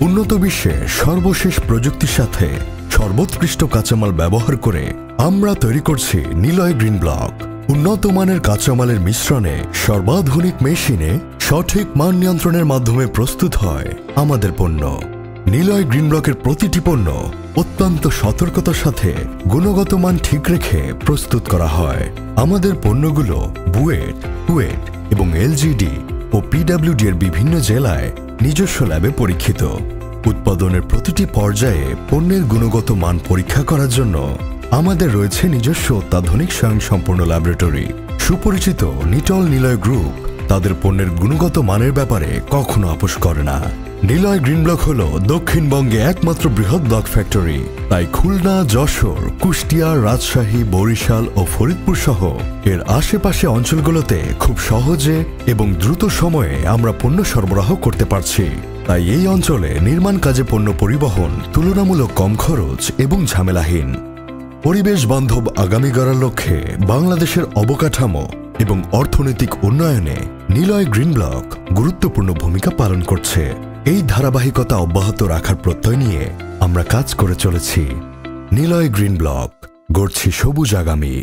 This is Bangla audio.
উন্নত বিশ্বের সর্বশেষ প্রযুক্তির সাথে সর্বোৎকৃষ্ট কাঁচামাল ব্যবহার করে আমরা তৈরি করছি নিলয় গ্রিন ব্লক। উন্নত মানের কাঁচামালের মিশ্রণে সর্বাধুনিক মেশিনে সঠিক মান নিয়ন্ত্রণের মাধ্যমে প্রস্তুত হয় আমাদের পণ্য। নিলয় গ্রিন ব্লকের প্রতিটি পণ্য অত্যন্ত সতর্কতার সাথে গুণগত মান ঠিক রেখে প্রস্তুত করা হয়। আমাদের পণ্যগুলো বুয়েট, কুয়েট এবং এলজিডি ও পিডব্লিউডি এর বিভিন্ন জেলায় নিজস্ব ল্যাবে পরীক্ষিত। উৎপাদনের প্রতিটি পর্যায়ে পণ্যের গুণগত মান পরীক্ষা করার জন্য আমাদের রয়েছে নিজস্ব অত্যাধুনিক স্বয়ংসম্পূর্ণ ল্যাবরেটরি। সুপরিচিত নিটল নিলয় গ্রুপ তাদের পণ্যের গুণগত মানের ব্যাপারে কখনো আপোস করে না। নিলয় গ্রিন ব্লক হল দক্ষিণবঙ্গে একমাত্র বৃহৎ ব্লক ফ্যাক্টরি। তাই খুলনা, যশোর, কুষ্টিয়া, রাজশাহী, বরিশাল ও ফরিদপুর সহ এর আশেপাশে অঞ্চলগুলোতে খুব সহজে এবং দ্রুত সময়ে আমরা পণ্য সরবরাহ করতে পারছি। তাই এই অঞ্চলে নির্মাণ কাজে পণ্য পরিবহন তুলনামূলক কম খরচ এবং ঝামেলাহীন। পরিবেশ বান্ধব আগামী গড়ার লক্ষ্যে বাংলাদেশের অবকাঠামো এবং অর্থনৈতিক উন্নয়নে নিলয় গ্রিন ব্লক গুরুত্বপূর্ণ ভূমিকা পালন করছে। এই ধারাবাহিকতা অব্যাহত রাখার প্রত্যয় নিয়ে আমরা কাজ করে চলেছি। নিলয় গ্রিন ব্লক, গড়ছি সবুজ আগামী।